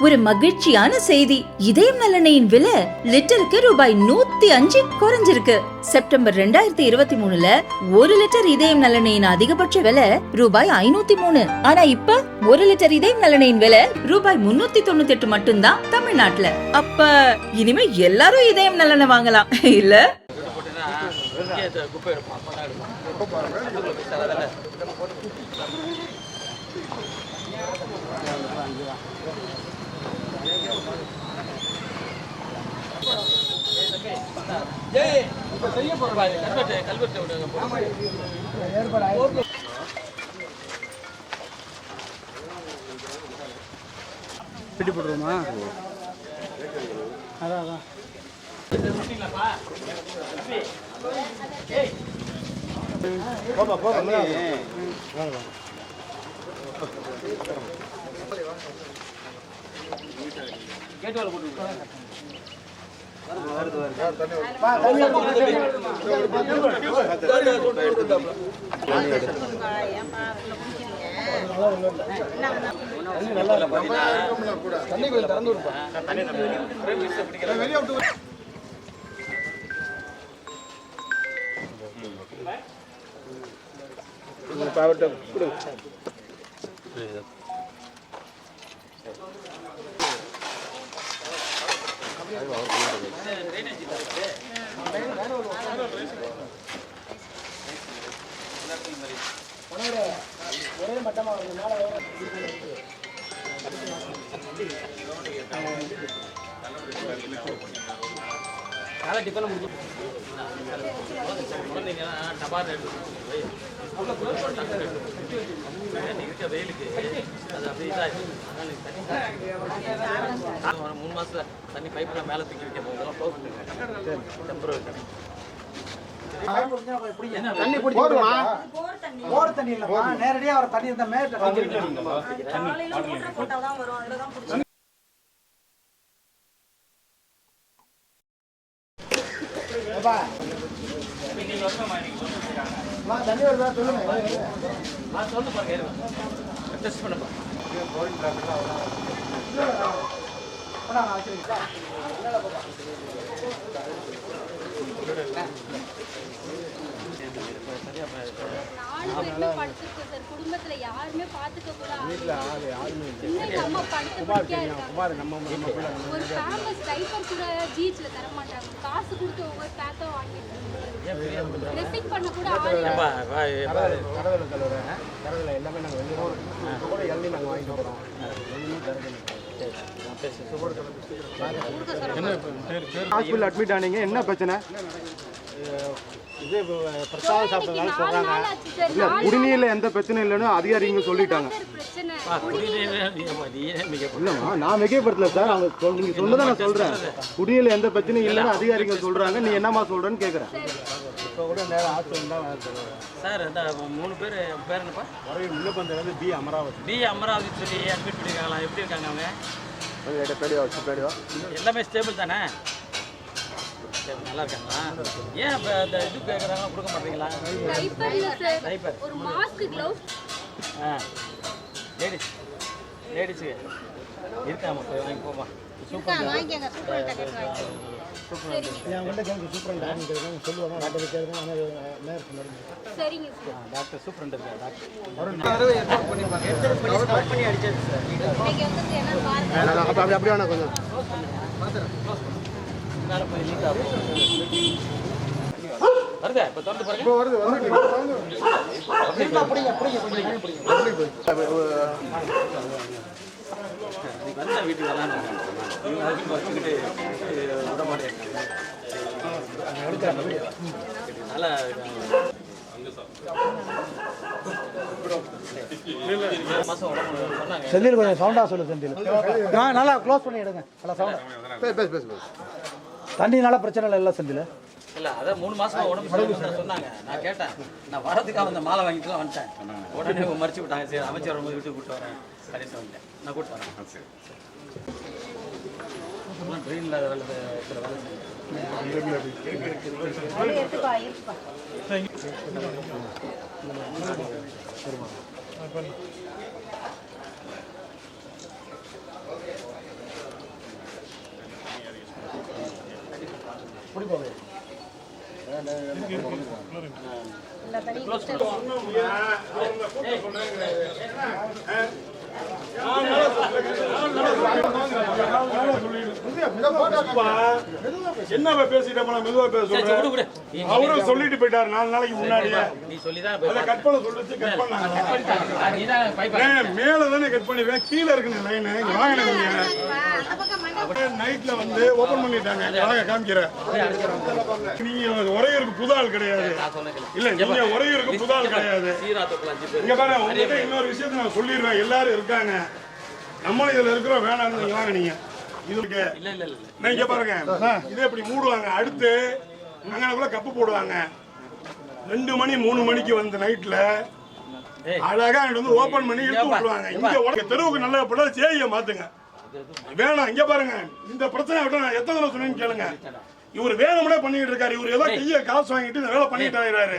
ஒரு மகிழ்ச்சியான செய்தி. இதயம் நல்லெண்ணெயின் விலை லிட்டருக்கு ரூபாய் 105 குறைஞ்சிருக்கு. செப்டம்பர் 2023ல 1 லிட்டர் இதயம் நல்லெண்ணெயின் அதிகபட்ச விலை ரூபாய் 503. ஆனா இப்ப 1 லிட்டர் இதயம் நல்லெண்ணெயின் விலை ரூபாய் 398 மட்டும்தான் தமிழ்நாட்டுல. அப்ப இனிமே எல்லாரும் இதயம் நல்லெண்ணெய் வாங்கலாம் இல்ல? பிடி போடுறோமா? அதான் அதான் ஒரே மட்டமா வெயிலுக்கு அது அப்படி இதாச்சு. 3 மாசத்துல தண்ணி பைப்லாம் மேலே தூக்கி வைக்க போதெல்லாம் க்ளோஸ் பண்ணுங்க. டெம்பரரி தண்ணி பிடிச்சிருமா? போர் தண்ணி இல்லப்பா, நேரடியா வர தண்ணி இருந்தா மேல தண்ணி வருதா சொல்லுங்க. சொல்லு பாருங்க, டெஸ்ட் பண்ணப்பா. குடும்பத்துல யாருமே பாத்துக்க கூட ஒரு ஃபேமஸ் டைப்பர் கூட ஜீச்ல தர மாட்டாங்க. காசு கொடுத்து ஒவ்வொரு பேக்கா வாங்கிட்டு ரெசிங் பண்ண கூட எல்லாமே நாங்கள் எல்லாமே நாங்கள் வாங்கிட்டு போகிறோம். ஹாஸ்பிட்டல் அட்மிட் ஆனீங்க, என்ன பிரச்சனை? இது பிரசாதம் சாப்பிட்றதுனால சொல்கிறாங்க. இல்லை, குடிநீரில் எந்த பிரச்சனையும் இல்லைன்னு அதிகாரிங்க சொல்லிட்டாங்க. இல்லைம்மா, நான் மிகைப்படுத்தல சார். அவங்க நீங்கள் சொன்னதை நான் சொல்கிறேன். குடிநீரில் எந்த பிரச்சனையும் இல்லைன்னு அதிகாரிங்க சொல்கிறாங்க. நீ என்னம்மா சொல்கிறேன்னு கேட்குறேன். இப்போ கூட நேரம் ஹாஸ்பிட்டல் தான் சார். இந்த 3 பேர் பேர் என்னப்பா? முள்ளப்பந்தல் பி அமராவதி. பி அமராவதி சொல்லி அட்மிட் பண்ணியிருக்காங்களா? எப்படி இருக்காங்க அவங்க? பேடிவா எல்லாமே ஸ்டேபிள் தானே? நல்லா இருக்காங்களா? ஏன் இப்போ இந்த இது கேட்குறாங்க, கொடுக்க மாட்டீங்களா? டைப்பர், ஒரு மாஸ்க், க்ளவுஸ். லேடிஸுக்கு இருக்காமா? போய் வாங்கி போமா. சூப்பர் டாக்டர் சூப்பரண்ட் இருக்கார். டாக்டர் அப்படி வேணா கொஞ்சம் வருதா? இப்போ திறந்து பாருங்க. வீட்டுக்கு வரலான்னு வச்சுக்கிட்டு விட மாட்டேன். நல்லா செந்தில் கொஞ்சம் சவுண்டாக சொல்லு. செந்தில் நல்லா க்ளோஸ் பண்ணி எடுங்க. நல்லா சவுண்டா தண்ணி நல்லா பிரச்சனை இல்லை செந்தில். இல்லை, அதான் 3 மாசமா உடம்பு சரியில்லைன்னு சொன்னாங்க. நான் கேட்டேன், நான் வரதுக்காக அந்த மாலை வாங்கிட்டுலாம் வந்துட்டேன். உடனே மறிச்சு விட்டாங்க. சரி, அமைச்சர் வரும்போது வீட்டுக்கு கூப்பிட்டு வரேன் அப்படின்னு வந்துட்டேன். நான் கூப்பிட்டு வரேன். சரி, ட்ரெயினில் வேலை செய்யுங்க. என்ன பேசிட்டு மெதுவா பேச சொல்றேன். அவரும் சொல்லிட்டு போயிட்டாரு 4 நாளைக்கு முன்னாடியே. நீ சொல்லிதான் அதை கட் பண்ண சொல்லிச்சு, கட் பண்ணாங்க. மேல தானே கட் பண்ணிடுவேன், கீழே இருக்குன்னு லைன் வாங்கினீங்க. நைட்ல வந்து ஓபன் பண்ணிட்டாங்க. வாங்க காமிக்கிறேன். நீங்க உரையூருக்கு புது ஆள் கிடையாது. இல்ல நீங்க உரையூருக்கு புது ஆள் கிடையாது. இங்க பாருங்க, உங்ககிட்ட இன்னொரு விஷயத்த நான் சொல்லிடுவேன். எல்லாரும் இருக்காங்க, நம்மளும் இதுல இருக்கிறோம். வேணாம்னு நீங்க வாங்க. நீங்க இதுக்கு நீங்க பாருங்க, இதை இப்படி மூடுவாங்க. அடுத்து அங்கனக்குள்ள கப்பு போடுவாங்க. 2 மணி 3 மணிக்கு வந்து நைட்ல அழகா வந்து ஓபன் பண்ணி இழுத்து விட்டுருவாங்க. இங்க தெருவுக்கு நல்ல பட சேய மாத்துங்க. வேணாம். இங்க பாருங்க, இந்த பிரச்சனை விட்டு நான் எத்தனை தடவை சொன்னேன்னு கேளுங்க. இவர் வேணும்னே பண்ணிட்டு இருக்காரு. இவர் ஏதோ கைய காசு வாங்கிட்டு இந்த வேலை பண்ணிட்டு இருக்காரு.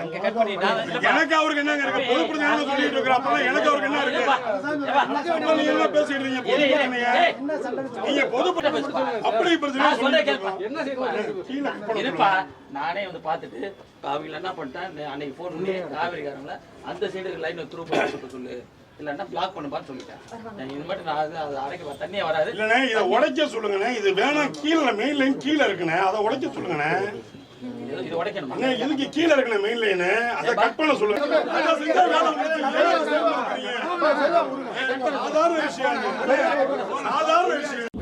எனக்கு அவருக்கு என்னங்க இருக்கு? பொது பிரச்சனை சொல்லிட்டு இருக்கிற அப்ப எனக்கு அவருக்கு என்ன இருக்கு? நீங்க என்ன பேசிட்டு இருக்கீங்க? பொது பிரச்சனையா? நீங்க பொது அப்படி பிரச்சனை இருப்பா. நானே வந்து பார்த்துட்டு காவிரில என்ன பண்ணிட்டேன், அன்னைக்கு போன் பண்ணி காவிரிக்காரங்கள அந்த சைடு லைன் த்ரூ பண்ணி சொல்லு, இல்லன்னா பிளாக் பண்ணுப்பான்னு சொல்லிட்டேன். இது மட்டும் நான் அது அடைக்க தண்ணியே வராது. இல்லண்ணே, இதை உடைக்க சொல்லுங்கண்ணே. இது வேணாம், கீழே மெயின் லைன் கீழே இருக்குண்ணே, அதை உடைக்க சொல்லுங்கண்ணே. இது உடைக்கணும். இதுக்கு கீழே இருக்குண்ணே மெயின் லைனு, அதை கட் பண்ண சொல்லுங்க. சாதாரண விஷயம், சாதாரண விஷயம்.